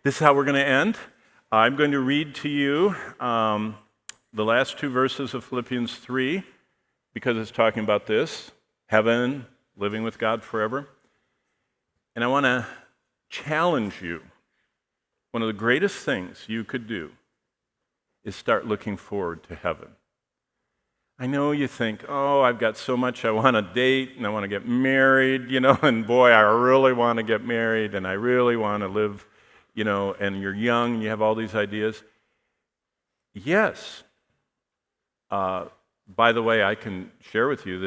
This is how we're going to end. I'm going to read to you the last two verses of Philippians 3 because it's talking about this, heaven, living with God forever. And I want to challenge you. One of the greatest things you could do is start looking forward to heaven. I know you think, oh, I've got so much I want to date and I want to get married, and boy, I really want to get married and I really want to live, and you're young and you have all these ideas. Yes. By the way, I can share with you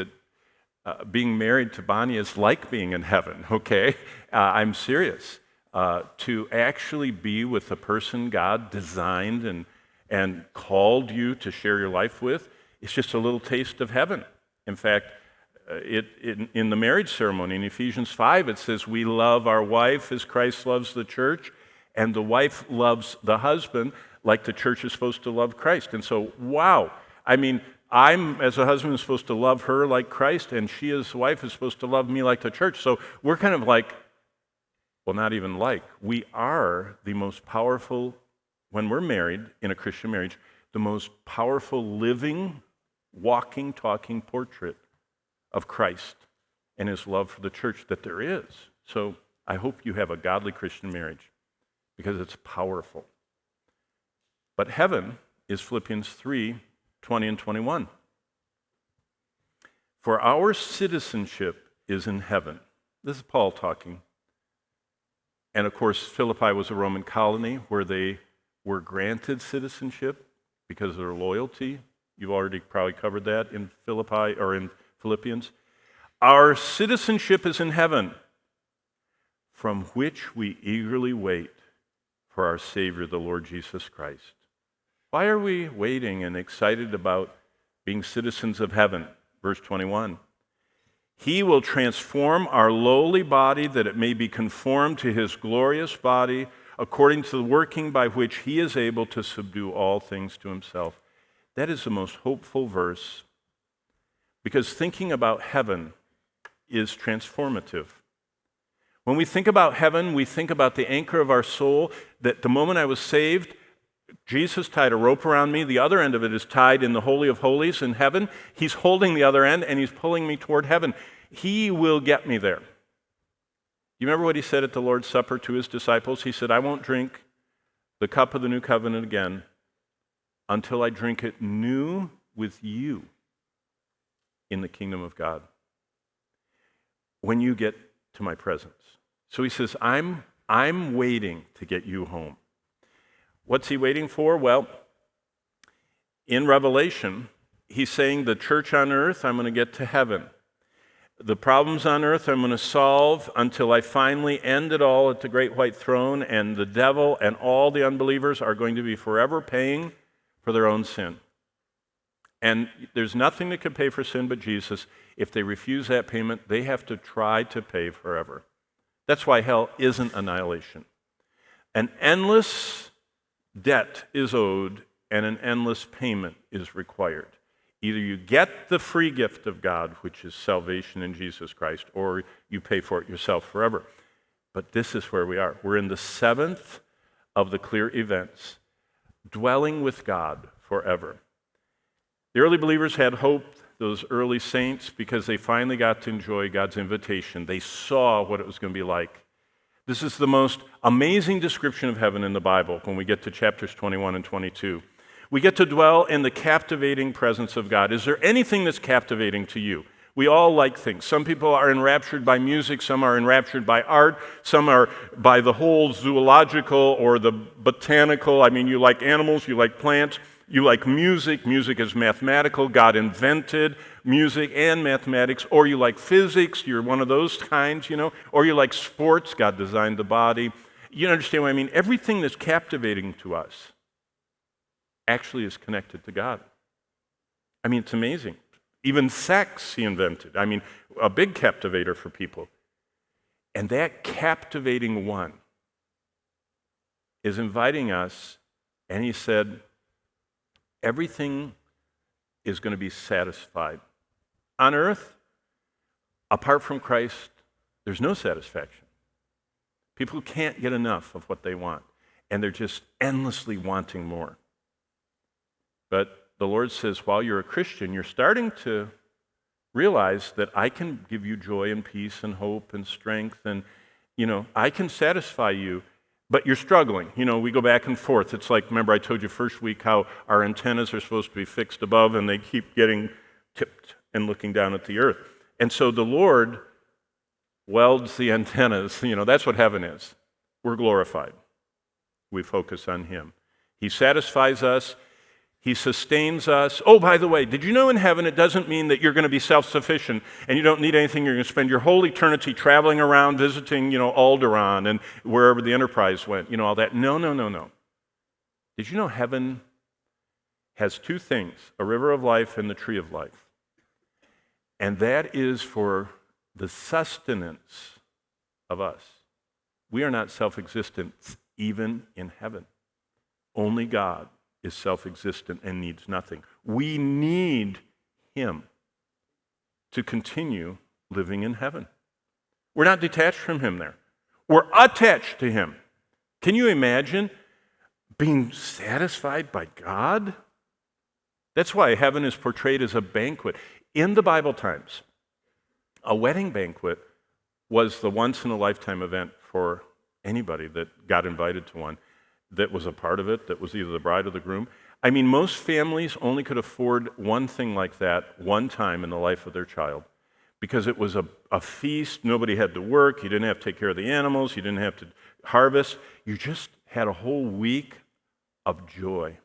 that being married to Bonnie is like being in heaven, okay? I'm serious. To actually be with the person God designed and called you to share your life with, it's just a little taste of heaven. In fact, in the marriage ceremony in Ephesians 5, it says, we love our wife as Christ loves the church, and the wife loves the husband like the church is supposed to love Christ. And so, wow. I'm, as a husband, supposed to love her like Christ, and she, as a wife, is supposed to love me like the church. So we're kind of like, well, not even like, we are the most powerful, when we're married in a Christian marriage, the most powerful living, walking, talking portrait of Christ and his love for the church that there is. So I hope you have a godly Christian marriage because it's powerful. But heaven is Philippians 3, 20 and 21. For our citizenship is in heaven. This is Paul talking. And of course, Philippi was a Roman colony where they were granted citizenship because of their loyalty. You've already probably covered that in Philippi or in Philippians. Our citizenship is in heaven, from which we eagerly wait for our Savior, the Lord Jesus Christ. Why are we waiting and excited about being citizens of heaven? Verse 21. He will transform our lowly body that it may be conformed to his glorious body, according to the working by which he is able to subdue all things to himself. That is the most hopeful verse, because thinking about heaven is transformative. When we think about heaven, we think about the anchor of our soul, that the moment I was saved, Jesus tied a rope around me. The other end of it is tied in the Holy of Holies in heaven. He's holding the other end, and he's pulling me toward heaven. He will get me there. You remember what he said at the Lord's Supper to his disciples? He said, I won't drink the cup of the new covenant again until I drink it new with you in the kingdom of God, when you get to my presence. So he says, I'm waiting to get you home. What's he waiting for? Well, in Revelation, he's saying the church on earth, I'm going to get to heaven. The problems on earth I'm going to solve until I finally end it all at the great white throne, and the devil and all the unbelievers are going to be forever paying for their own sin. And there's nothing that can pay for sin but Jesus. If they refuse that payment, they have to try to pay forever. That's why hell isn't annihilation. An endless debt is owed, and an endless payment is required. Either you get the free gift of God, which is salvation in Jesus Christ, or you pay for it yourself forever. But this is where we are. We're in the seventh of the clear events, dwelling with God forever. The early believers had hope, those early saints, because they finally got to enjoy God's invitation. They saw what it was going to be like. This is the most amazing description of heaven in the Bible when we get to chapters 21 and 22. We get to dwell in the captivating presence of God. Is there anything that's captivating to you? We all like things. Some people are enraptured by music, some are enraptured by art, some are by the whole zoological or the botanical. You like animals, you like plants, you like music. Music is mathematical. God invented music and mathematics. Or you like physics, you're one of those kinds, Or you like sports, God designed the body. You understand what I mean? Everything that's captivating to us actually is connected to God. It's amazing. Even sex he invented. A big captivator for people. And that captivating one is inviting us, and he said, everything is going to be satisfied. On earth, apart from Christ, there's no satisfaction. People can't get enough of what they want. and they're just endlessly wanting more. But the Lord says, while you're a Christian, you're starting to realize that I can give you joy and peace and hope and strength, and I can satisfy you, but you're struggling. We go back and forth. It's like, remember I told you first week how our antennas are supposed to be fixed above and they keep getting tipped and looking down at the earth. And so the Lord welds the antennas. That's what heaven is. We're glorified. We focus on Him. He satisfies us. He sustains us. Oh, by the way, did you know in heaven it doesn't mean that you're going to be self-sufficient and you don't need anything. You're going to spend your whole eternity traveling around, visiting, Alderaan and wherever the Enterprise went, all that. No. Did you know heaven has two things, a river of life and the tree of life? And that is for the sustenance of us. We are not self-existent even in heaven. Only God is self-existent and needs nothing. We need Him to continue living in heaven. We're not detached from Him there. We're attached to Him. Can you imagine being satisfied by God? That's why heaven is portrayed as a banquet. In the Bible times, a wedding banquet was the once-in-a-lifetime event for anybody that got invited to one, that was a part of it, that was either the bride or the groom. I mean, most families only could afford one thing like that one time in the life of their child, because it was a feast. Nobody had to work. You didn't have to take care of the animals. You didn't have to harvest. You just had a whole week of joy.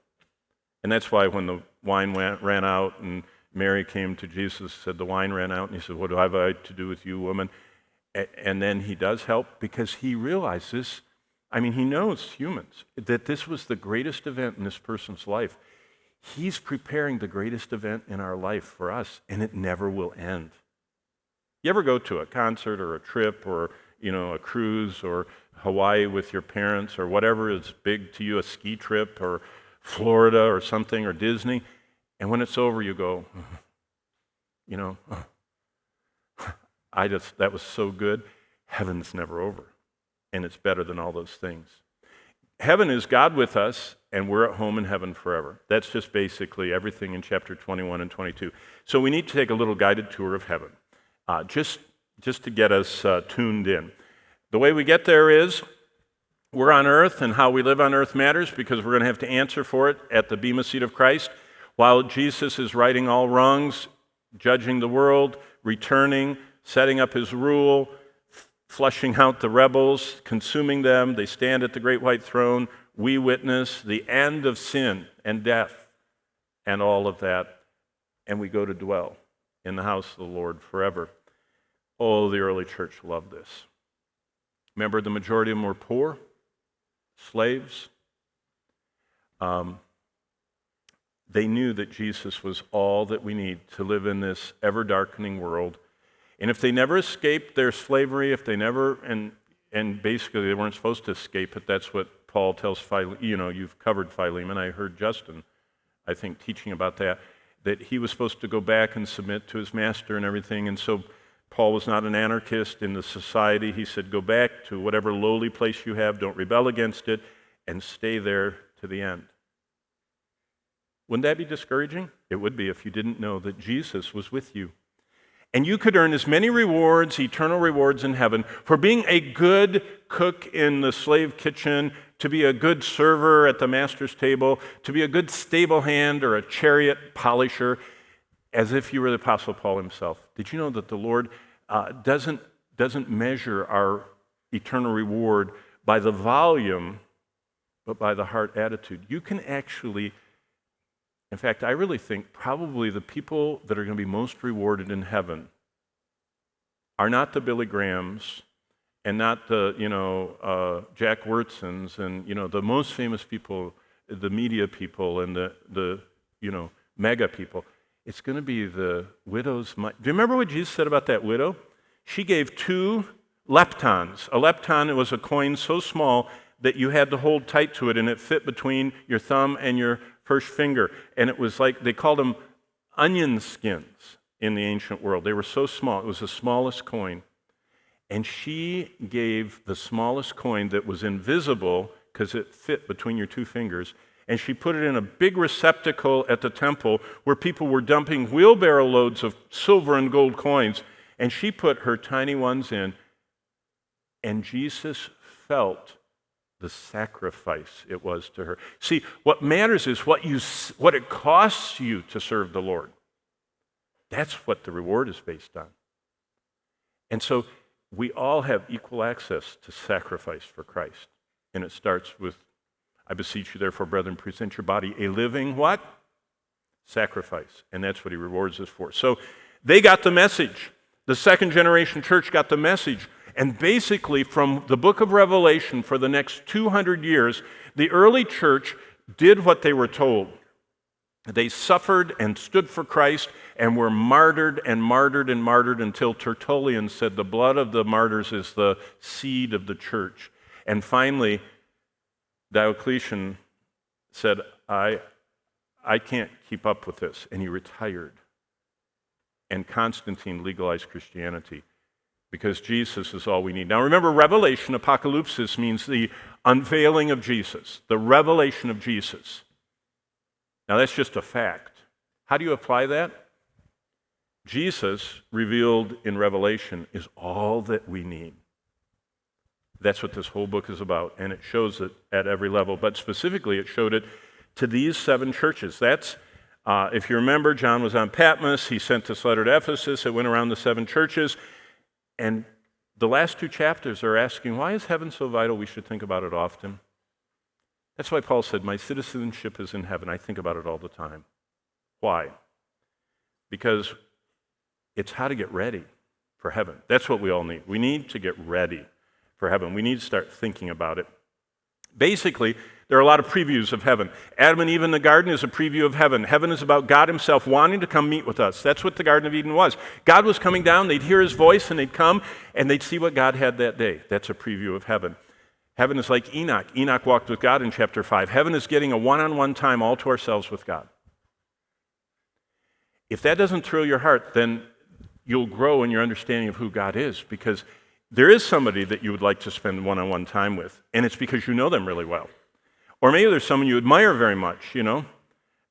And that's why when the wine ran out and Mary came to Jesus and said, the wine ran out, and He said, what do I have to do with you, woman? And then He does help, because He realizes, He knows humans, that this was the greatest event in this person's life. He's preparing the greatest event in our life for us, and it never will end. You ever go to a concert or a trip or, a cruise or Hawaii with your parents or whatever is big to you, a ski trip or Florida or something or Disney, and when it's over you go, that was so good. Heaven's never over. And it's better than all those things. Heaven is God with us, and we're at home in heaven forever. That's just basically everything in chapter 21 and 22. So we need to take a little guided tour of heaven, just to get us tuned in. The way we get there is, we're on earth, and how we live on earth matters, because we're going to have to answer for it at the bema seat of Christ. While Jesus is righting all wrongs, judging the world, returning, setting up His rule, flushing out the rebels, consuming them. They stand at the great white throne. We witness the end of sin and death and all of that, and we go to dwell in the house of the Lord forever. Oh, the early church loved this. Remember, the majority of them were poor, slaves. They knew that Jesus was all that we need to live in this ever-darkening world. And if they never escaped their slavery, if they never, and basically they weren't supposed to escape it, that's what Paul tells Philemon. You've covered Philemon. I heard Justin, I think, teaching about that he was supposed to go back and submit to his master and everything. And so Paul was not an anarchist in the society. He said, go back to whatever lowly place you have, don't rebel against it, and stay there to the end. Wouldn't that be discouraging? It would be, if you didn't know that Jesus was with you. And you could earn as many rewards, eternal rewards in heaven, for being a good cook in the slave kitchen, to be a good server at the master's table, to be a good stable hand or a chariot polisher, as if you were the Apostle Paul himself. Did you know that the Lord doesn't measure our eternal reward by the volume, but by the heart attitude? You can actually, in fact, I really think probably the people that are going to be most rewarded in heaven are not the Billy Grahams and not the, Jack Wurtzens and, the most famous people, the media people and the mega people. It's going to be the widow's mite. Do you remember what Jesus said about that widow? She gave 2 leptons. A lepton was a coin so small that you had to hold tight to it, and it fit between your thumb and your first finger. And it was like, they called them onion skins in the ancient world. They were so small. It was the smallest coin. And she gave the smallest coin that was invisible because it fit between your two fingers. And she put it in a big receptacle at the temple where people were dumping wheelbarrow loads of silver and gold coins. And she put her tiny ones in. And Jesus felt the sacrifice it was to her. See, what matters is what it costs you to serve the Lord. That's what the reward is based on. And so we all have equal access to sacrifice for Christ. And it starts with, I beseech you therefore, brethren, present your body a living what? Sacrifice. And that's what he rewards us for. So they got the message. The second generation church got the message. And basically, from the book of Revelation for the next 200 years, the early church did what they were told. They suffered and stood for Christ and were martyred and martyred and martyred until Tertullian said the blood of the martyrs is the seed of the church. And finally, Diocletian said, I can't keep up with this. And he retired. And Constantine legalized Christianity. Because Jesus is all we need. Now remember, revelation, apocalypsis, means the unveiling of Jesus, the revelation of Jesus. Now that's just a fact. How do you apply that? Jesus, revealed in Revelation, is all that we need. That's what this whole book is about, and it shows it at every level. But specifically, it showed it to these 7 churches. That's, if you remember, John was on Patmos. He sent this letter to Ephesus. It went around the 7 churches. And the last 2 chapters are asking, why is heaven so vital? We should think about it often. That's why Paul said, my citizenship is in heaven. I think about it all the time. Why? Because it's how to get ready for heaven. That's what we all need. We need to get ready for heaven. We need to start thinking about it. Basically, there are a lot of previews of heaven. Adam and Eve in the garden is a preview of heaven. Heaven is about God himself wanting to come meet with us. That's what the Garden of Eden was. God was coming down, they'd hear his voice, and they'd come, and they'd see what God had that day. That's a preview of heaven. Heaven is like Enoch. Enoch walked with God in chapter 5. Heaven is getting a one-on-one time all to ourselves with God. If that doesn't thrill your heart, then you'll grow in your understanding of who God is, because there is somebody that you would like to spend one-on-one time with, and it's because you know them really well. Or maybe there's someone you admire very much, you know.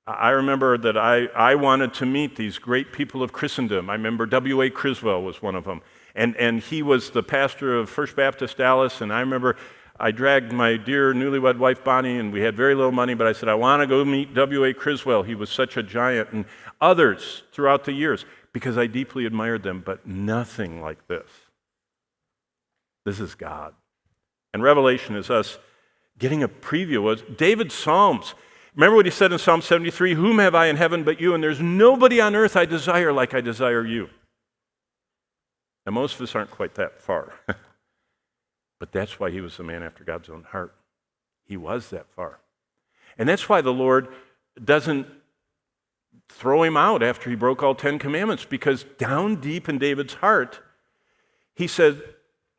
I remember that I wanted to meet these great people of Christendom. I remember W.A. Criswell was one of them. And he was the pastor of First Baptist Dallas, and I remember I dragged my dear newlywed wife Bonnie, and we had very little money, but I said, I want to go meet W.A. Criswell. He was such a giant, and others throughout the years, because I deeply admired them, but nothing like this. This is God. And Revelation is us getting a preview of David's Psalms. Remember what he said in Psalm 73, whom have I in heaven but you, and there's nobody on earth I desire like I desire you. Now most of us aren't quite that far. But that's why he was a man after God's own heart. He was that far. And that's why the Lord doesn't throw him out after he broke all 10 commandments, because down deep in David's heart, he said,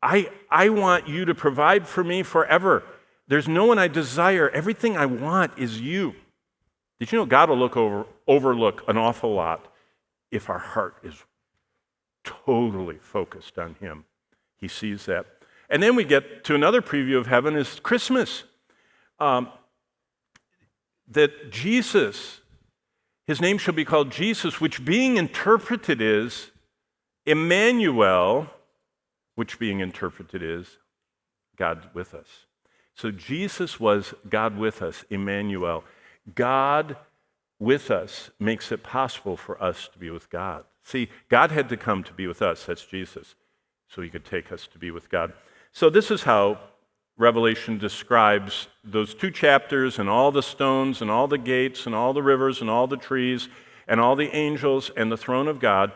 I want you to provide for me forever. There's no one I desire. Everything I want is you. Did you know God will overlook an awful lot if our heart is totally focused on him? He sees that. And then we get to another preview of heaven is Christmas. That Jesus, his name shall be called Jesus, which being interpreted is Emmanuel, which being interpreted is God with us. So Jesus was God with us, Emmanuel. God with us makes it possible for us to be with God. See, God had to come to be with us, that's Jesus, so he could take us to be with God. So this is how Revelation describes those 2 chapters and all the stones and all the gates and all the rivers and all the trees and all the angels and the throne of God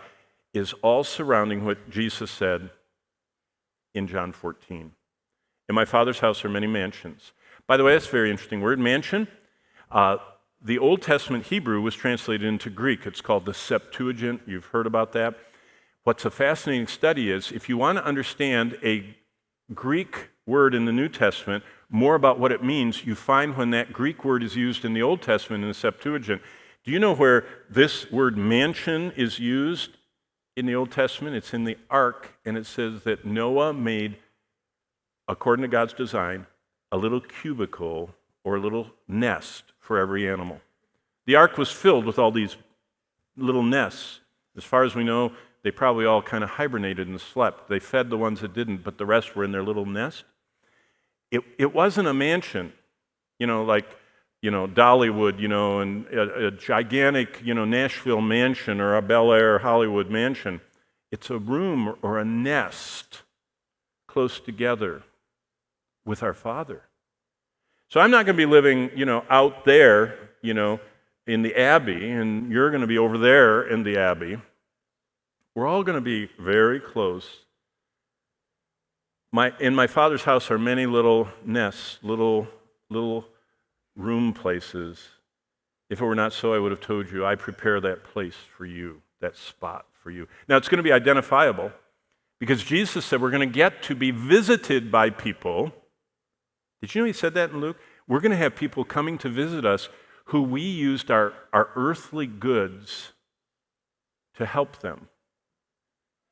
is all surrounding what Jesus said in John 14. In my Father's house are many mansions. By the way, that's a very interesting word, mansion. The Old Testament Hebrew was translated into Greek. It's called the Septuagint. You've heard about that. What's a fascinating study is if you want to understand a Greek word in the New Testament, more about what it means, you find when that Greek word is used in the Old Testament in the Septuagint. Do you know where this word mansion is used in the Old Testament? It's in the Ark, and it says that Noah made, according to God's design, a little cubicle or a little nest for every animal. The ark was filled with all these little nests. As far as we know, they probably all kind of hibernated and slept. They fed the ones that didn't, but the rest were in their little nest. It wasn't a mansion, like, Dollywood, and a gigantic, Nashville mansion or a Bel Air Hollywood mansion. It's a room or a nest close together with our Father. So I'm not going to be living, out there, in the Abbey, and you're going to be over there in the Abbey. We're all going to be very close. In my Father's house are many little nests, little room places. If it were not so, I would have told you, I prepare that place for you, that spot for you. Now, it's going to be identifiable because Jesus said we're going to get to be visited by people. Did you know he said that in Luke? We're going to have people coming to visit us who we used our earthly goods to help them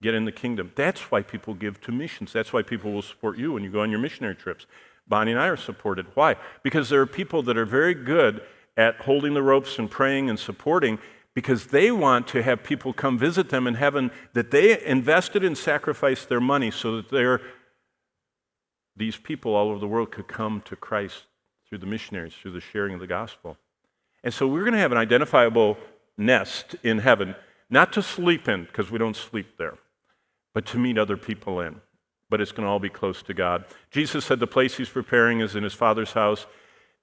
get in the kingdom. That's why people give to missions. That's why people will support you when you go on your missionary trips. Bonnie and I are supported. Why? Because there are people that are very good at holding the ropes and praying and supporting because they want to have people come visit them in heaven that they invested and sacrificed their money so that these people all over the world could come to Christ through the missionaries, through the sharing of the gospel. And so we're going to have an identifiable nest in heaven, not to sleep in, because we don't sleep there, but to meet other people in. But it's going to all be close to God. Jesus said the place he's preparing is in his Father's house.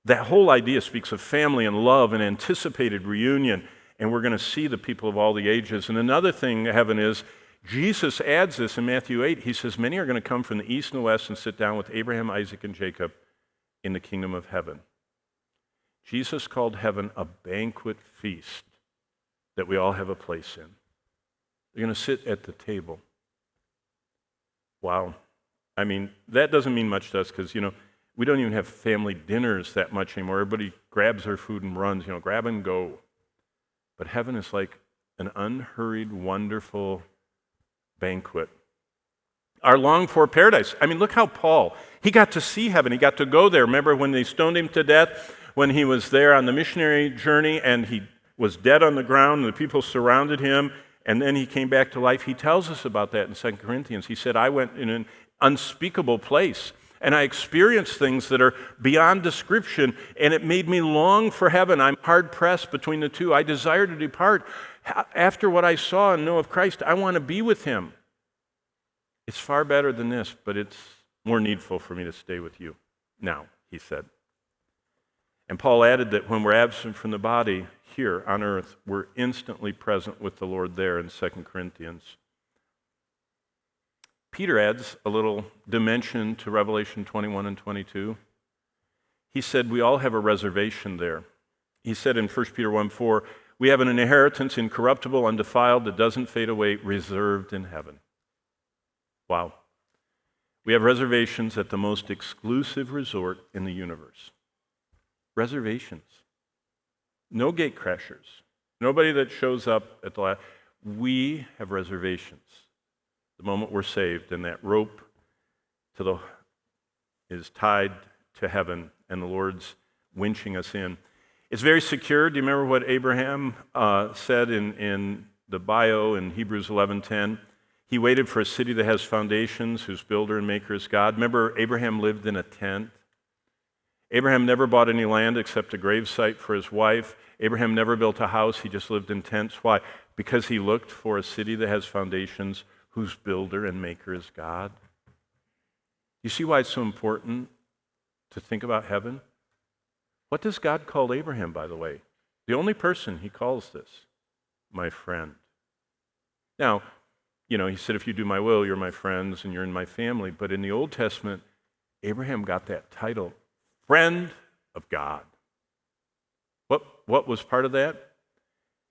That whole idea speaks of family and love and anticipated reunion, and we're going to see the people of all the ages. And another thing heaven is, Jesus adds this in Matthew 8. He says, many are going to come from the east and the west and sit down with Abraham, Isaac, and Jacob in the kingdom of heaven. Jesus called heaven a banquet feast that we all have a place in. They're going to sit at the table. Wow. I mean, that doesn't mean much to us because, we don't even have family dinners that much anymore. Everybody grabs their food and runs, grab and go. But heaven is like an unhurried, wonderful banquet. Our longed-for paradise. I mean, look how Paul, he got to see heaven. He got to go there. Remember when they stoned him to death? When he was there on the missionary journey and he was dead on the ground and the people surrounded him and then he came back to life. He tells us about that in 2 Corinthians. He said, I went in an unspeakable place and I experienced things that are beyond description and it made me long for heaven. I'm hard-pressed between the two. I desire to depart. After what I saw and know of Christ, I want to be with him. It's far better than this, but it's more needful for me to stay with you now, he said. And Paul added that when we're absent from the body here on earth, we're instantly present with the Lord there in 2 Corinthians. Peter adds a little dimension to Revelation 21 and 22. He said we all have a reservation there. He said in 1 Peter 1:4, we have an inheritance incorruptible, undefiled, that doesn't fade away, reserved in heaven. Wow. We have reservations at the most exclusive resort in the universe. Reservations. No gate crashers. Nobody that shows up at the last. We have reservations. The moment we're saved and that rope is tied to heaven and the Lord's winching us in. It's very secure. Do you remember what Abraham said in the bio in Hebrews 11:10? He waited for a city that has foundations, whose builder and maker is God. Remember, Abraham lived in a tent. Abraham never bought any land except a gravesite for his wife. Abraham never built a house. He just lived in tents. Why? Because he looked for a city that has foundations, whose builder and maker is God. You see why it's so important to think about heaven? What does God call Abraham, by the way? The only person he calls this, my friend. Now, he said, if you do my will, you're my friends and you're in my family. But in the Old Testament, Abraham got that title, friend of God. What was part of that?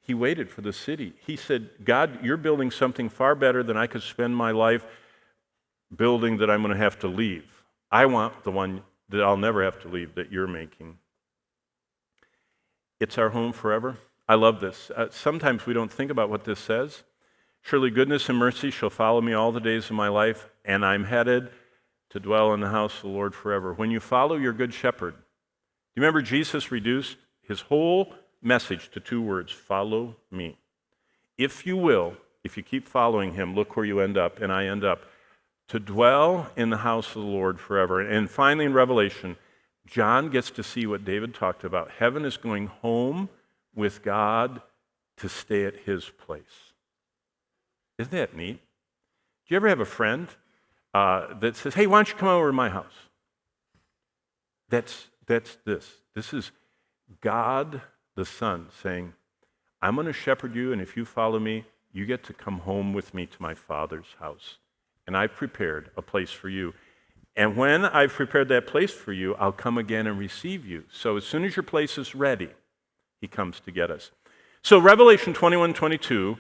He waited for the city. He said, God, you're building something far better than I could spend my life building that I'm going to have to leave. I want the one that I'll never have to leave that you're making. It's our home forever. I love this. Sometimes we don't think about what this says. Surely goodness and mercy shall follow me all the days of my life, and I'm headed to dwell in the house of the Lord forever. When you follow your good shepherd, do you remember Jesus reduced his whole message to 2 words, follow me. If you will, if you keep following him, look where you end up, and I end up, to dwell in the house of the Lord forever. And finally in Revelation, John gets to see what David talked about. Heaven is going home with God to stay at his place. Isn't that neat? Do you ever have a friend that says, hey, why don't you come over to my house? That's this. This is God the Son saying, I'm going to shepherd you, and if you follow me, you get to come home with me to my Father's house. And I've prepared a place for you. And when I've prepared that place for you, I'll come again and receive you. So as soon as your place is ready, he comes to get us. So Revelation 21:22,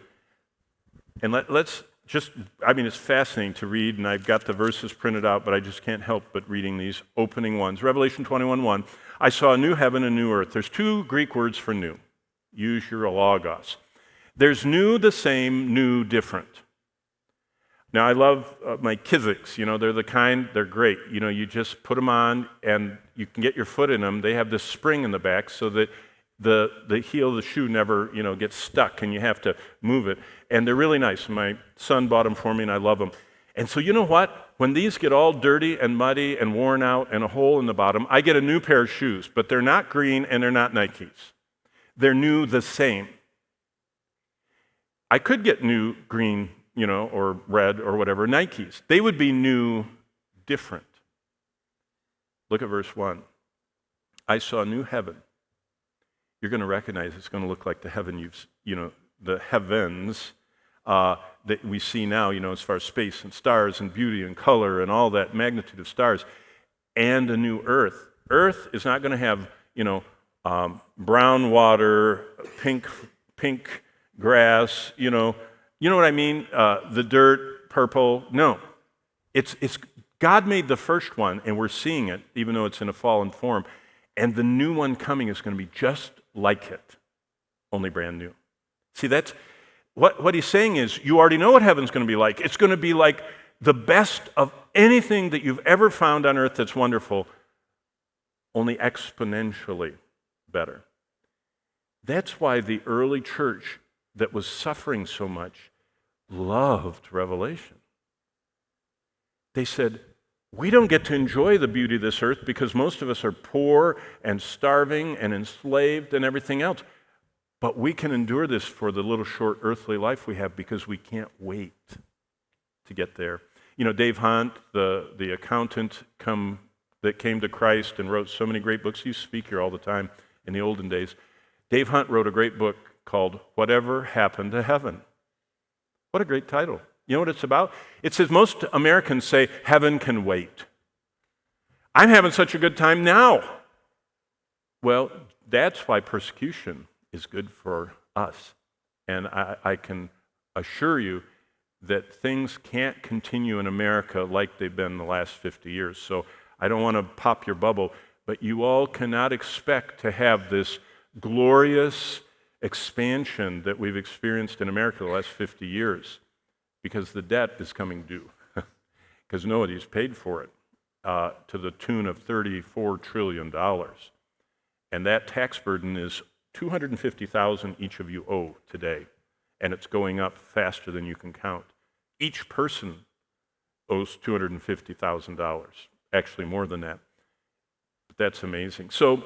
and let's just, it's fascinating to read, and I've got the verses printed out, but I just can't help but reading these opening ones. Revelation 21:1, I saw a new heaven and a new earth. There's 2 Greek words for new. Use your logos. There's new, the same, new, different. Now, I love my Kiziks. They're the kind, they're great. You just put them on, and you can get your foot in them. They have this spring in the back so that the heel of the shoe never, gets stuck, and you have to move it. And they're really nice. My son bought them for me, and I love them. And so you know what? When these get all dirty and muddy and worn out and a hole in the bottom, I get a new pair of shoes. But they're not green, and they're not Nikes. They're new, the same. I could get new green, or red or whatever, Nikes. They would be new, different. Look at verse 1. I saw a new heaven. You're going to recognize it's going to look like the heaven the heavens that we see now, as far as space and stars and beauty and color and all that magnitude of stars, and a new earth. Earth is not going to have, brown water, pink grass, you know what I mean? The dirt, purple. No. It's God made the first one, and we're seeing it, even though it's in a fallen form. And the new one coming is going to be just like it, only brand new. See, that's what he's saying is, you already know what heaven's going to be like. It's going to be like the best of anything that you've ever found on earth that's wonderful, only exponentially better. That's why the early church that was suffering so much loved Revelation. They said, we don't get to enjoy the beauty of this earth because most of us are poor and starving and enslaved and everything else. But we can endure this for the little short earthly life we have because we can't wait to get there. Dave Hunt, the accountant that came to Christ and wrote so many great books. He used to speak here all the time in the olden days. Dave Hunt wrote a great book called Whatever Happened to Heaven. What a great title. You know what it's about? It says most Americans say, heaven can wait. I'm having such a good time now. Well, that's why persecution is good for us. And I can assure you that things can't continue in America like they've been the last 50 years. So I don't want to pop your bubble, but you all cannot expect to have this glorious expansion that we've experienced in America the last 50 years because the debt is coming due because nobody's paid for it to the tune of $34 trillion. And that tax burden is $250,000 each of you owe today, and it's going up faster than you can count. Each person owes $250,000, actually more than that. But that's amazing. So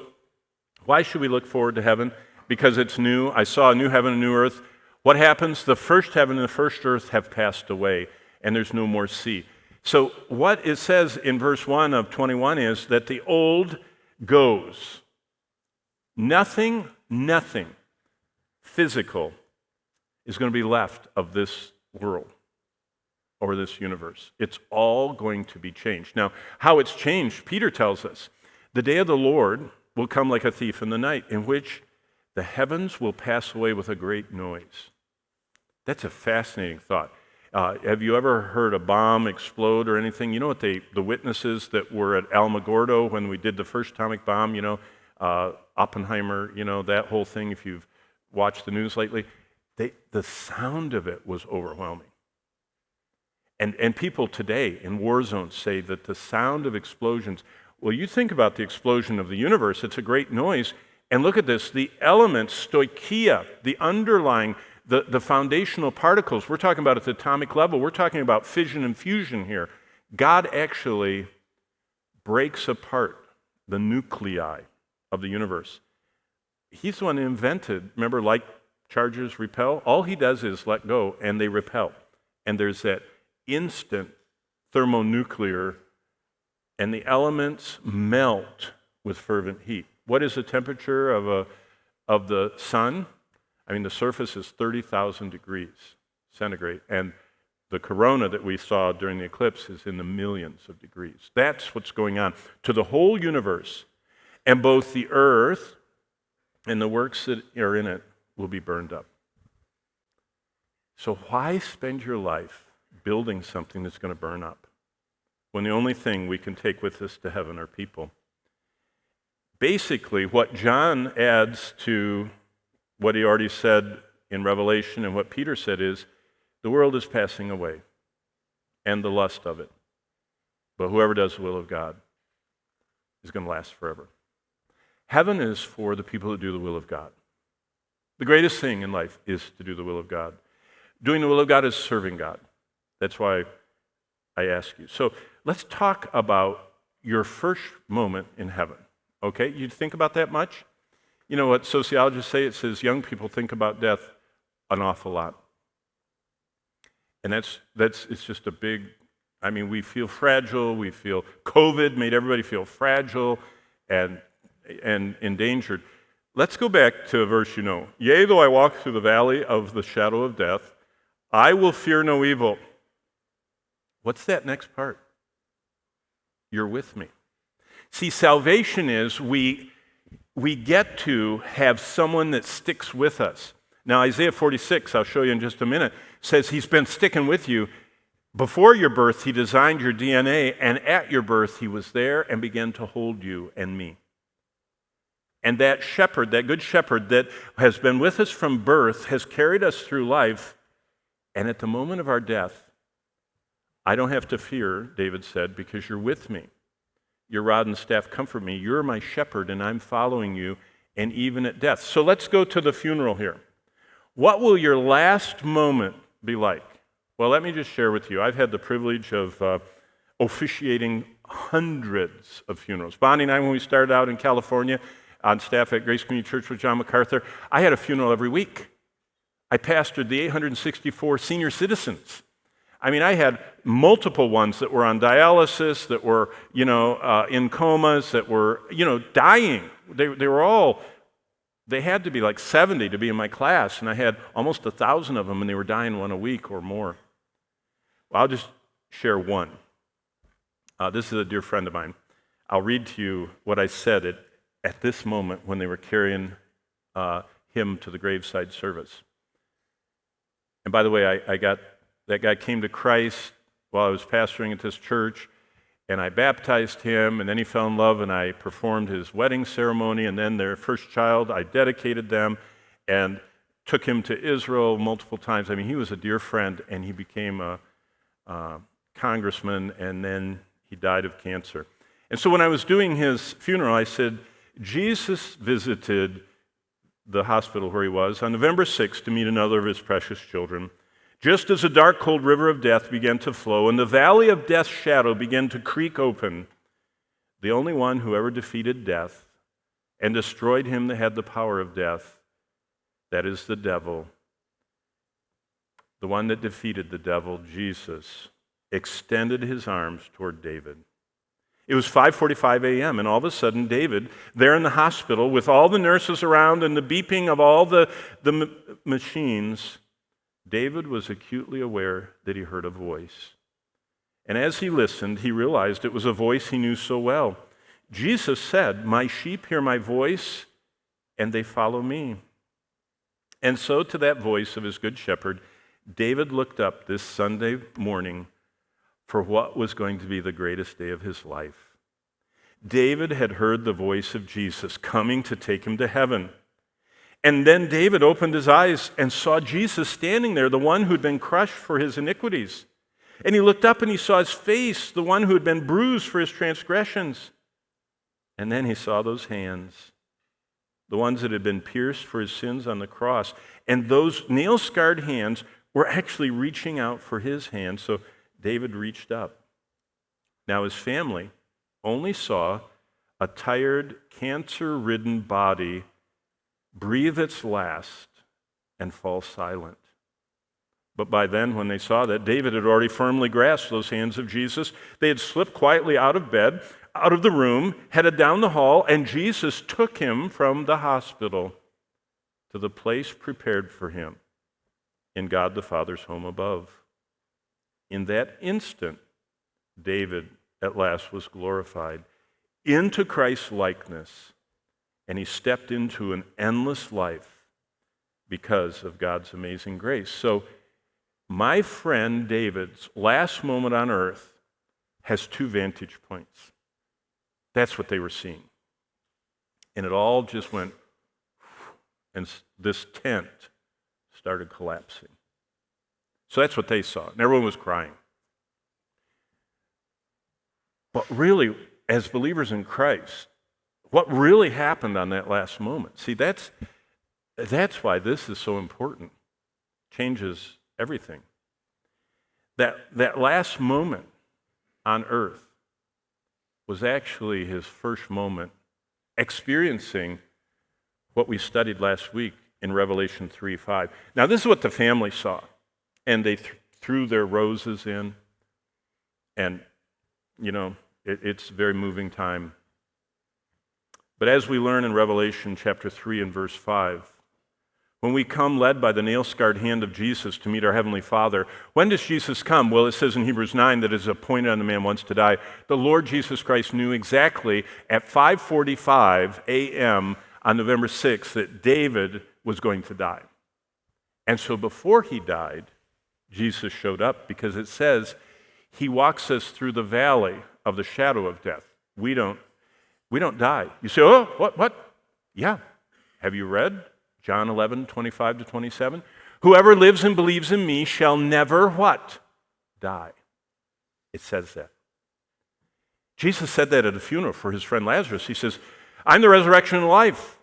why should we look forward to heaven? Because it's new. I saw a new heaven and a new earth. What happens? The first heaven and the first earth have passed away, and there's no more sea. So what it says in verse 1 of 21 is that the old goes. Nothing physical is going to be left of this world or this universe. It's all going to be changed. Now, how it's changed, Peter tells us, the day of the Lord will come like a thief in the night, in which the heavens will pass away with a great noise. That's a fascinating thought. Have you ever heard a bomb explode or anything? You know what the witnesses that were at Alamogordo when we did the first atomic bomb, Oppenheimer, that whole thing, if you've watched the news lately, the sound of it was overwhelming. And people today in war zones say that the sound of explosions, well, you think about the explosion of the universe, it's a great noise. And look at this, the elements, stoicheia, the underlying, the foundational particles, we're talking about at the atomic level, we're talking about fission and fusion here. God actually breaks apart the nuclei of the universe. He's the one who invented, remember, like charges repel? All he does is let go and they repel. And there's that instant thermonuclear, and the elements melt with fervent heat. What is the temperature of the sun? I mean, the surface is 30,000 degrees centigrade, and the corona that we saw during the eclipse is in the millions of degrees. That's what's going on to the whole universe, and both the earth and the works that are in it will be burned up. So why spend your life building something that's going to burn up when the only thing we can take with us to heaven are people? Basically, what John adds to what he already said in Revelation and what Peter said is, the world is passing away and the lust of it, but whoever does the will of God is going to last forever. Heaven is for the people who do the will of God. The greatest thing in life is to do the will of God. Doing the will of God is serving God. That's why I ask you. So let's talk about your first moment in heaven. Okay, you think about that much? You know what sociologists say? It says young people think about death an awful lot. And it's just a big, I mean, we feel fragile, we feel COVID made everybody feel fragile and endangered. Let's go back to a verse you know. Yea, though I walk through the valley of the shadow of death, I will fear no evil. What's that next part? You're with me. See, salvation is we get to have someone that sticks with us. Now, Isaiah 46, I'll show you in just a minute, says he's been sticking with you. Before your birth, he designed your DNA, and at your birth, he was there and began to hold you and me. And that shepherd, that good shepherd that has been with us from birth, has carried us through life, and at the moment of our death, I don't have to fear, David said, because you're with me. Your rod and staff comfort me. You're my shepherd, and I'm following you, and even at death. So let's go to the funeral here. What will your last moment be like? Well, let me just share with you. I've had the privilege of officiating hundreds of funerals. Bonnie and I, when we started out in California on staff at Grace Community Church with John MacArthur, I had a funeral every week. I pastored the 864 senior citizens. I mean, I had multiple ones that were on dialysis, that were, in comas, that were, dying. They were all, they had to be like 70 to be in my class, and I had almost 1,000 of them, and they were dying one a week or more. Well, I'll just share one. This is a dear friend of mine. I'll read to you what I said at this moment when they were carrying him to the graveside service. And by the way, that guy came to Christ while I was pastoring at this church, and I baptized him, and then he fell in love, and I performed his wedding ceremony, and then their first child, I dedicated them, and took him to Israel multiple times. I mean, he was a dear friend, and he became a congressman, and then he died of cancer. And so when I was doing his funeral, I said, Jesus visited the hospital where he was on November 6th to meet another of his precious children. Just as a dark, cold river of death began to flow, and the valley of death's shadow began to creak open, the only one who ever defeated death and destroyed him that had the power of death, that is the devil, the one that defeated the devil, Jesus, extended his arms toward David. It was 5:45 a.m., and all of a sudden, David, there in the hospital with all the nurses around and the beeping of all the machines, David was acutely aware that he heard a voice. And as he listened, he realized it was a voice he knew so well. Jesus said, "My sheep hear my voice, and they follow me." And so to that voice of his good shepherd, David looked up this Sunday morning for what was going to be the greatest day of his life. David had heard the voice of Jesus coming to take him to heaven. And then David opened his eyes and saw Jesus standing there, the one who'd been crushed for his iniquities. And he looked up and he saw his face, the one who had been bruised for his transgressions. And then he saw those hands, the ones that had been pierced for his sins on the cross. And those nail-scarred hands were actually reaching out for his hand. So David reached up. Now his family only saw a tired, cancer-ridden body breathe its last and fall silent. But by then, when they saw that, David had already firmly grasped those hands of Jesus. They had slipped quietly out of bed, out of the room, headed down the hall, and Jesus took him from the hospital to the place prepared for him in God the Father's home above. In that instant, David at last was glorified into Christ's likeness, and he stepped into an endless life because of God's amazing grace. So, my friend David's last moment on earth has two vantage points. That's what they were seeing. And it all just went, and this tent started collapsing. So that's what they saw. And everyone was crying. But really, as believers in Christ, what really happened on that last moment? See, that's why this is so important. Changes everything. That last moment on earth was actually his first moment experiencing what we studied last week in Revelation 3:5. Now, this is what the family saw. And they threw their roses in. And, it's a very moving time. But as we learn in Revelation chapter 3 and verse 5, when we come led by the nail-scarred hand of Jesus to meet our Heavenly Father, when does Jesus come? Well, it says in Hebrews 9 that it is appointed on the man once to die. The Lord Jesus Christ knew exactly at 5:45 a.m. on November 6th that David was going to die. And so before he died, Jesus showed up because it says he walks us through the valley of the shadow of death. We don't die. You say, oh, what? Yeah. Have you read John 11:25-27? Whoever lives and believes in me shall never what? Die. It says that. Jesus said that at a funeral for his friend Lazarus. He says, I'm the resurrection and life.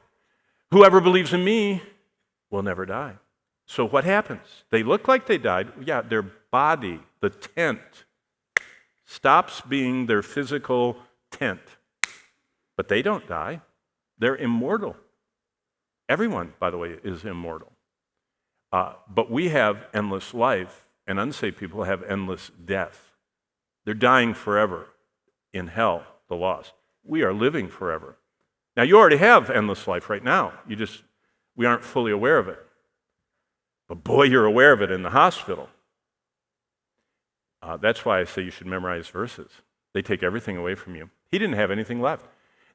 Whoever believes in me will never die. So what happens? They look like they died. Yeah, their body, the tent, stops being their physical tent. But they don't die. They're immortal. Everyone, by the way, is immortal. But we have endless life, and unsaved people have endless death. They're dying forever in hell, the lost. We are living forever. Now, you already have endless life right now. We aren't fully aware of it. But boy, you're aware of it in the hospital. That's why I say you should memorize verses. They take everything away from you. He didn't have anything left.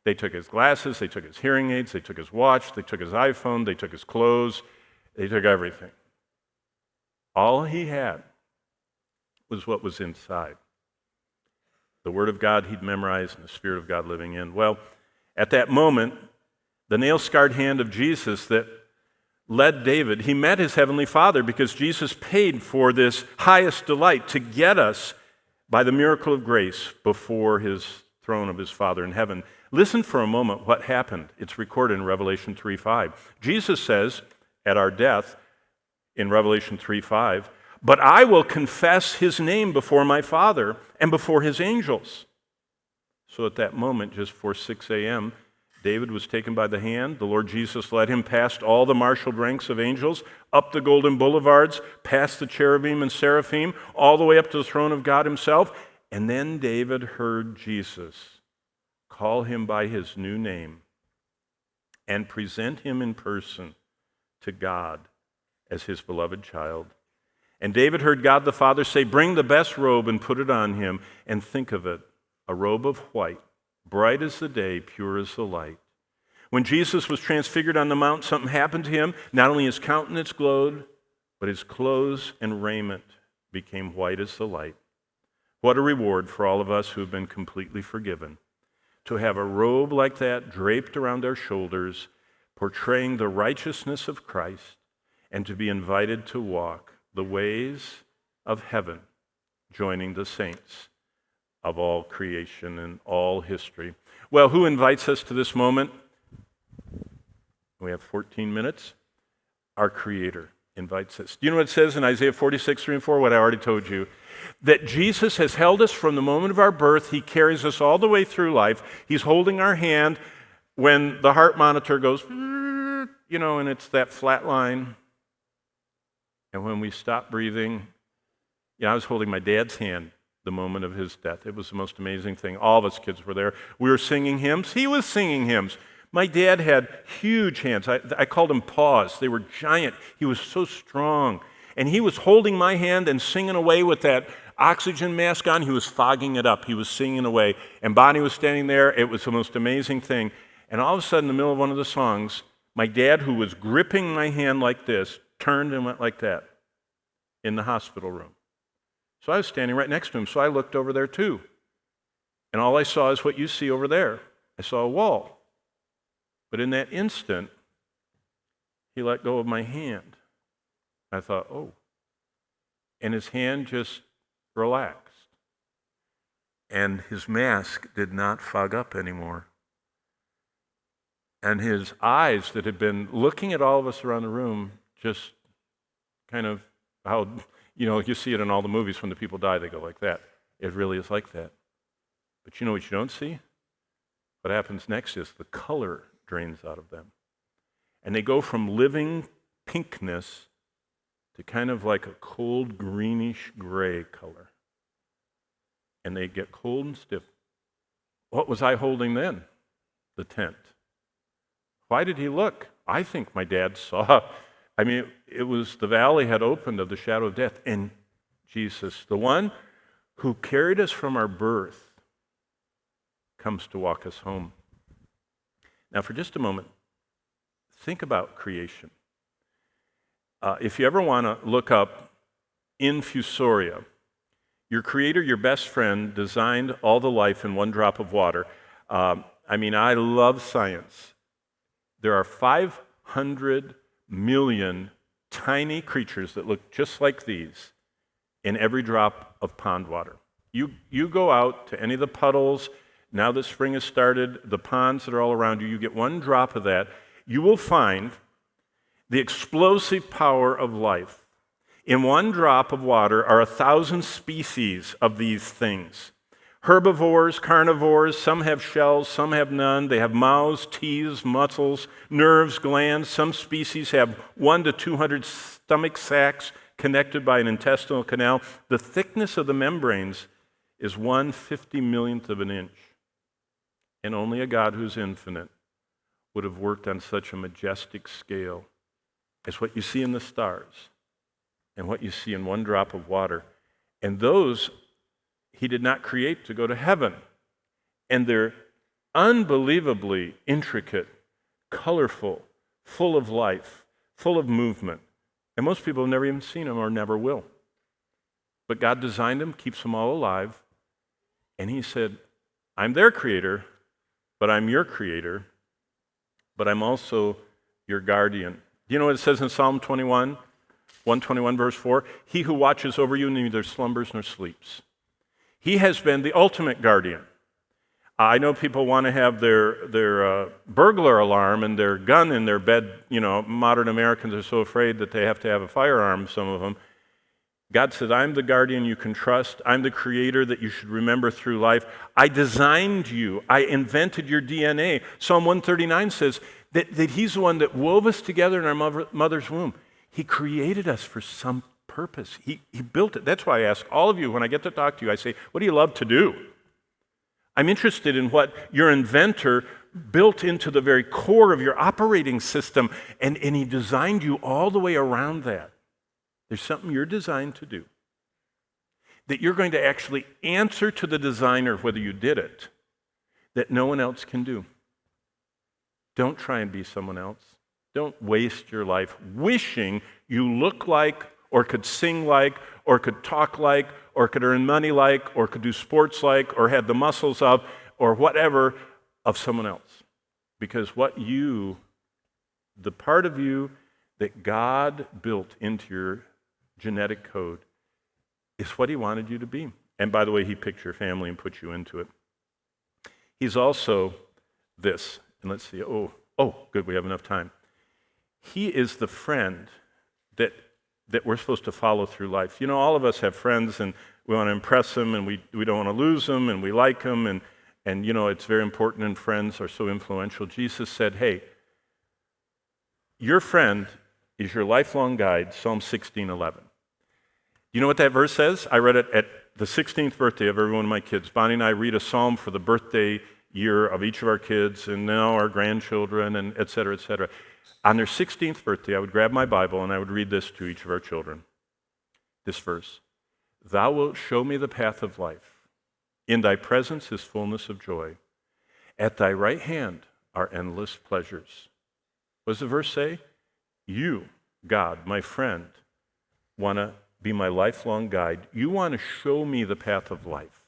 They took his glasses, they took his hearing aids, they took his watch, they took his iPhone, they took his clothes, they took everything. All he had was what was inside. The Word of God he'd memorized and the Spirit of God living in. Well, at that moment, the nail-scarred hand of Jesus that led David, he met his Heavenly Father because Jesus paid for this highest delight to get us by the miracle of grace before his throne of his Father in heaven. Listen for a moment what happened. It's recorded in Revelation 3:5. Jesus says at our death in Revelation 3:5, but I will confess his name before my Father and before his angels. So at that moment, just before 6 a.m., David was taken by the hand. The Lord Jesus led him past all the marshaled ranks of angels, up the golden boulevards, past the cherubim and seraphim, all the way up to the throne of God himself. And then David heard Jesus call him by his new name and present him in person to God as his beloved child. And David heard God the Father say, bring the best robe and put it on him. And think of it, a robe of white, bright as the day, pure as the light. When Jesus was transfigured on the mount, something happened to him. Not only his countenance glowed, but his clothes and raiment became white as the light. What a reward for all of us who have been completely forgiven. To have a robe like that draped around our shoulders, portraying the righteousness of Christ, and to be invited to walk the ways of heaven joining the saints of all creation and all history. Well, who invites us to this moment? We have 14 minutes. Our Creator invites us. Do you know what it says in Isaiah 46, 3 and 4? What I already told you. That Jesus has held us from the moment of our birth. He carries us all the way through life. He's holding our hand when the heart monitor goes, and it's that flat line. And when we stop breathing, I was holding my dad's hand the moment of his death. It was the most amazing thing. All of us kids were there. We were singing hymns. He was singing hymns. My dad had huge hands. I called them paws. They were giant. He was so strong. And he was holding my hand and singing away with that oxygen mask on. He was fogging it up. He was singing away. And Bonnie was standing there. It was the most amazing thing. And all of a sudden, in the middle of one of the songs, my dad, who was gripping my hand like this, turned and went like that in the hospital room. So I was standing right next to him, so I looked over there too. And all I saw is what you see over there. I saw a wall. But in that instant, he let go of my hand. I thought, oh. And his hand just relaxed. And his mask did not fog up anymore. And his eyes that had been looking at all of us around the room, just kind of how, you see it in all the movies when the people die, they go like that. It really is like that. But you know what you don't see? What happens next is the color drains out of them. And they go from living pinkness to kind of like a cold greenish gray color. And they get cold and stiff. What was I holding then? The tent. Why did he look? I think my dad saw. It was the valley had opened of the shadow of death. And Jesus, the one who carried us from our birth, comes to walk us home. Now, for just a moment, think about creation. If you ever want to look up infusoria, your Creator, your best friend, designed all the life in one drop of water. I love science. There are 500 million tiny creatures that look just like these in every drop of pond water. You go out to any of the puddles, now that spring has started, the ponds that are all around you, you get one drop of that, you will find the explosive power of life. In one drop of water are 1,000 species of these things. Herbivores, carnivores, some have shells, some have none. They have mouths, teeth, muscles, nerves, glands. Some species have 1 to 200 stomach sacs connected by an intestinal canal. The thickness of the membranes is 1/50,000,000th of an inch. And only a God who's infinite would have worked on such a majestic scale as what you see in the stars and what you see in one drop of water. And those he did not create to go to heaven. And they're unbelievably intricate, colorful, full of life, full of movement. And most people have never even seen them or never will. But God designed them, keeps them all alive. And he said, I'm their creator, but I'm your creator, but I'm also your guardian. Do you know what it says in Psalm 121, verse 4? He who watches over you neither slumbers nor sleeps. He has been the ultimate guardian. I know people want to have their burglar alarm and their gun in their bed. Modern Americans are so afraid that they have to have a firearm, some of them. God said, I'm the guardian you can trust. I'm the creator that you should remember through life. I designed you. I invented your DNA. Psalm 139 says that he's the one that wove us together in our mother's womb. He created us for some purpose. He built it. That's why I ask all of you, when I get to talk to you, I say, what do you love to do? I'm interested in what your inventor built into the very core of your operating system, and he designed you all the way around that. There's something you're designed to do that you're going to actually answer to the designer whether you did it, that no one else can do. Don't try and be someone else. Don't waste your life wishing you look like, or could sing like, or could talk like, or could earn money like, or could do sports like, or had the muscles of, or whatever of someone else. Because the part of you that God built into your genetic code is what he wanted you to be. And by the way, he picked your family and put you into it. He's also this. And let's see. Oh, good, we have enough time. He is the friend that we're supposed to follow through life. You know, all of us have friends, and we want to impress them, and we don't want to lose them, and we like them, and you know, it's very important, and friends are so influential. Jesus said, hey, your friend is your lifelong guide, Psalm 16:11. You know what that verse says? I read it at the 16th birthday of every one of my kids. Bonnie and I read a psalm for the birthday year of each of our kids, and now our grandchildren, and et cetera, et cetera. On their 16th birthday, I would grab my Bible and I would read this to each of our children. This verse, thou wilt show me the path of life. In thy presence is fullness of joy. At thy right hand are endless pleasures. What does the verse say? You, God, my friend, want to be my lifelong guide. You want to show me the path of life.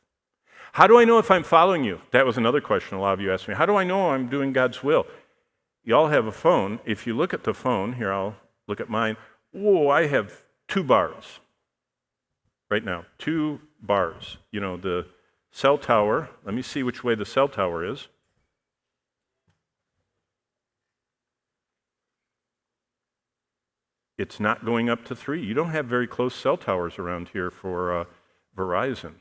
How do I know if I'm following you? That was another question a lot of you asked me. How do I know I'm doing God's will? You all have a phone. If you look at the phone, here I'll look at mine. Whoa, I have 2 bars right now. 2 bars. You know, the cell tower. Let me see which way the cell tower is. It's not going up to 3. You don't have very close cell towers around here for Verizon.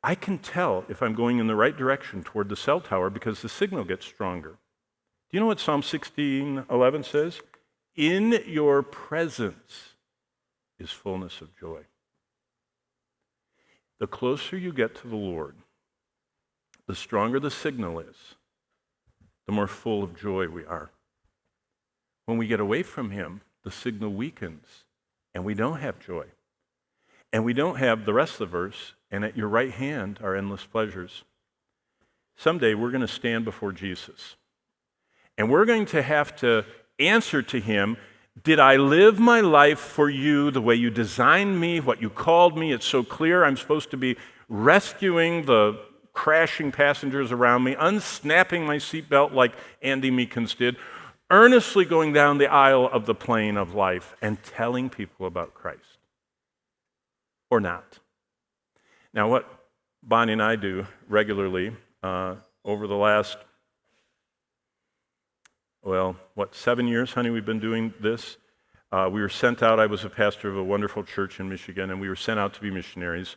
I can tell if I'm going in the right direction toward the cell tower because the signal gets stronger. Do you know what Psalm 16:11 says? In your presence is fullness of joy. The closer you get to the Lord, the stronger the signal is, the more full of joy we are. When we get away from him, the signal weakens, and we don't have joy. And we don't have the rest of the verse, and at your right hand are endless pleasures. Someday we're going to stand before Jesus. And we're going to have to answer to him, did I live my life for you the way you designed me, what you called me? It's so clear I'm supposed to be rescuing the crashing passengers around me, unsnapping my seatbelt like Andy Meekins did, earnestly going down the aisle of the plane of life and telling people about Christ. Or not. Now, what Bonnie and I do regularly over the last 7 years, honey, we've been doing this. We were sent out. I was a pastor of a wonderful church in Michigan, and we were sent out to be missionaries.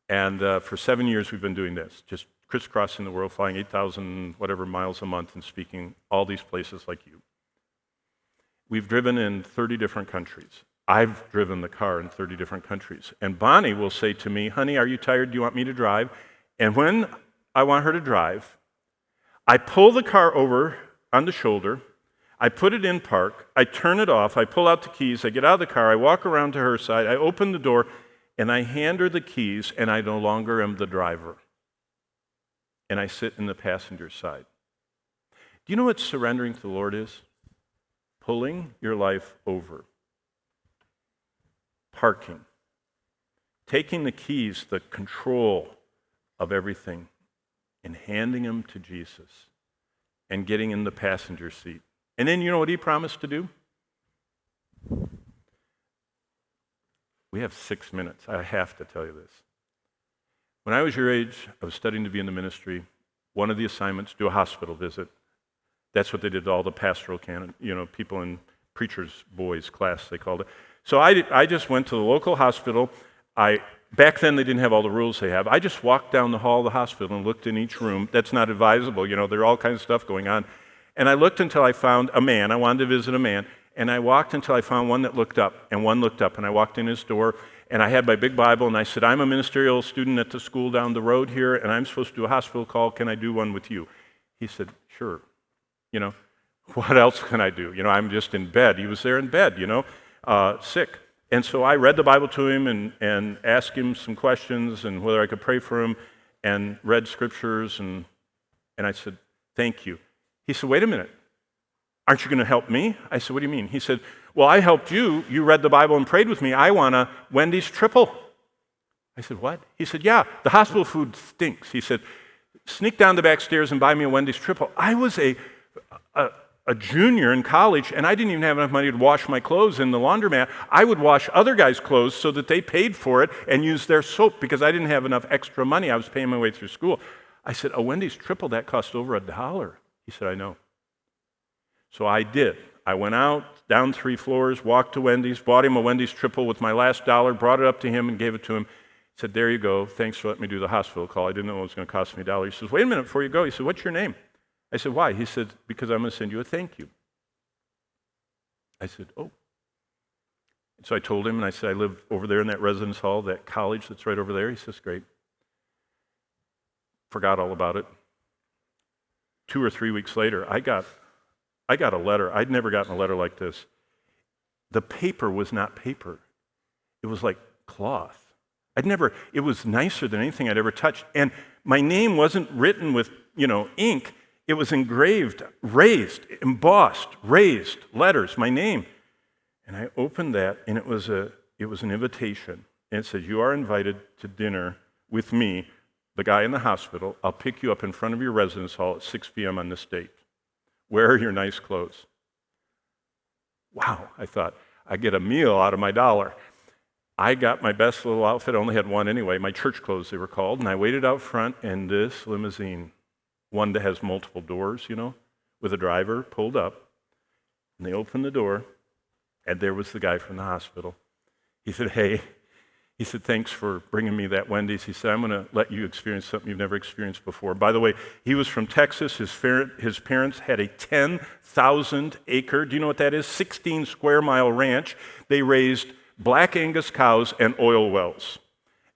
And for 7 years, we've been doing this, just crisscrossing the world, flying 8,000 whatever miles a month and speaking all these places like you. We've driven in 30 different countries. I've driven the car in 30 different countries. And Bonnie will say to me, honey, are you tired? Do you want me to drive? And when I want her to drive, I pull the car over on the shoulder, I put it in park, I turn it off, I pull out the keys, I get out of the car, I walk around to her side, I open the door, and I hand her the keys, and I no longer am the driver. And I sit in the passenger side. Do you know what surrendering to the Lord is? Pulling your life over. Parking. Taking the keys, the control of everything, and handing them to Jesus. And getting in the passenger seat. And then you know what he promised to do? We have 6 minutes. I have to tell you this. When I was your age, I was studying to be in the ministry. One of the assignments, do a hospital visit. That's what they did to all the pastoral people in preachers' boys' class, they called it. So I just went to the local hospital. Back then, they didn't have all the rules they have. I just walked down the hall of the hospital and looked in each room. That's not advisable. There are all kinds of stuff going on. And I looked until I found a man. I wanted to visit a man. And I walked until I found one that looked up, and one looked up. And I walked in his door, and I had my big Bible, and I said, I'm a ministerial student at the school down the road here, and I'm supposed to do a hospital call. Can I do one with you? He said, sure. What else can I do? I'm just in bed. He was there in bed, sick. And so I read the Bible to him and asked him some questions and whether I could pray for him and read scriptures and I said, thank you. He said, wait a minute. Aren't you going to help me? I said, what do you mean? He said, well, I helped you. You read the Bible and prayed with me. I want a Wendy's triple. I said, what? He said, yeah, the hospital food stinks. He said, sneak down the back stairs and buy me a Wendy's triple. I was a a junior in college, and I didn't even have enough money to wash my clothes in the laundromat. I would wash other guys' clothes so that they paid for it and used their soap because I didn't have enough extra money. I was paying my way through school. I said, a Wendy's triple, that cost over $1. He said, I know. So I did. I went out, down 3 floors, walked to Wendy's, bought him a Wendy's triple with my last dollar, brought it up to him and gave it to him. Said, there you go. Thanks for letting me do the hospital call. I didn't know it was going to cost me $1. He says, wait a minute before you go. He said, what's your name? I said, why? He said, because I'm going to send you a thank you. I said, oh. And so I told him, and I said, I live over there in that residence hall, that college that's right over there. He says, great. Forgot all about it. 2 or 3 weeks later, I got a letter. I'd never gotten a letter like this. The paper was not paper. It was like cloth. It was nicer than anything I'd ever touched. And my name wasn't written with, ink. It was engraved, raised, embossed, raised letters, my name. And I opened that, and it was an invitation. And it said, you are invited to dinner with me, the guy in the hospital. I'll pick you up in front of your residence hall at 6 p.m. on this date. Wear your nice clothes. Wow, I thought, I get a meal out of my $1. I got my best little outfit, I only had one anyway, my church clothes they were called, and I waited out front, and this limousine, one that has multiple doors, with a driver, pulled up, and they opened the door, and there was the guy from the hospital. He said, hey, he said, thanks for bringing me that Wendy's. He said, I'm going to let you experience something you've never experienced before. By the way, he was from Texas. His parents had a 10,000 acre, do you know what that is? 16 square mile ranch. They raised black Angus cows and oil wells.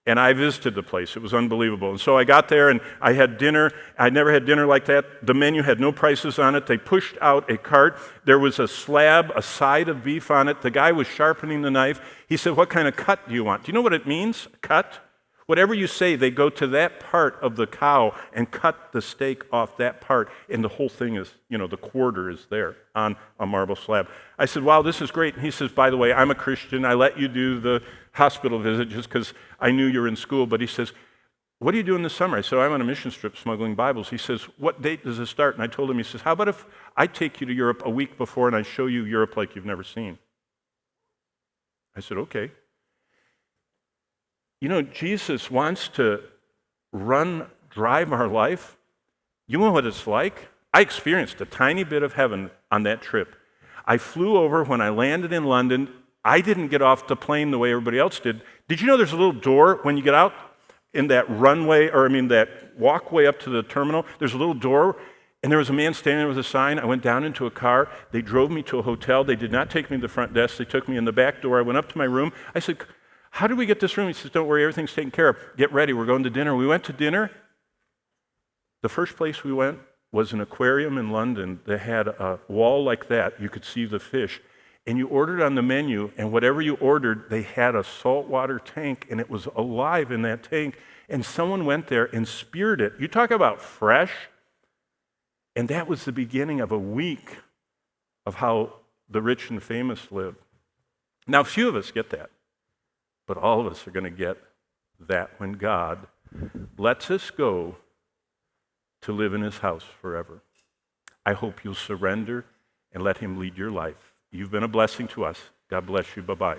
And I visited the place. It was unbelievable. And so I got there and I had dinner. I never had dinner like that. The menu had no prices on it. They pushed out a cart. There was a slab, a side of beef on it. The guy was sharpening the knife. He said, what kind of cut do you want? Do you know what it means, cut? Whatever you say, they go to that part of the cow and cut the steak off that part, and the whole thing is, the quarter is there on a marble slab. I said, wow, this is great. And he says, by the way, I'm a Christian. I let you do the hospital visit just because I knew you were in school. But he says, what do you do in the summer? I said, I'm on a mission trip smuggling Bibles. He says, what date does it start? And I told him, he says, how about if I take you to Europe a week before and I show you Europe like you've never seen? I said, okay. Jesus wants to drive our life. You know what it's like? I experienced a tiny bit of heaven on that trip. I flew over. When I landed in London, I didn't get off the plane the way everybody else did. Did you know there's a little door when you get out in that that walkway up to the terminal? There's a little door, and there was a man standing there with a sign. I went down into a car. They drove me to a hotel. They did not take me to the front desk. They took me in the back door. I went up to my room. I said, how did we get this room? He says, don't worry, everything's taken care of. Get ready, we're going to dinner. We went to dinner. The first place we went was an aquarium in London that had a wall like that. You could see the fish. And you ordered on the menu, and whatever you ordered, they had a saltwater tank, and it was alive in that tank. And someone went there and speared it. You talk about fresh. And that was the beginning of a week of how the rich and famous live. Now, few of us get that. But all of us are going to get that when God lets us go to live in his house forever. I hope you'll surrender and let him lead your life. You've been a blessing to us. God bless you. Bye-bye.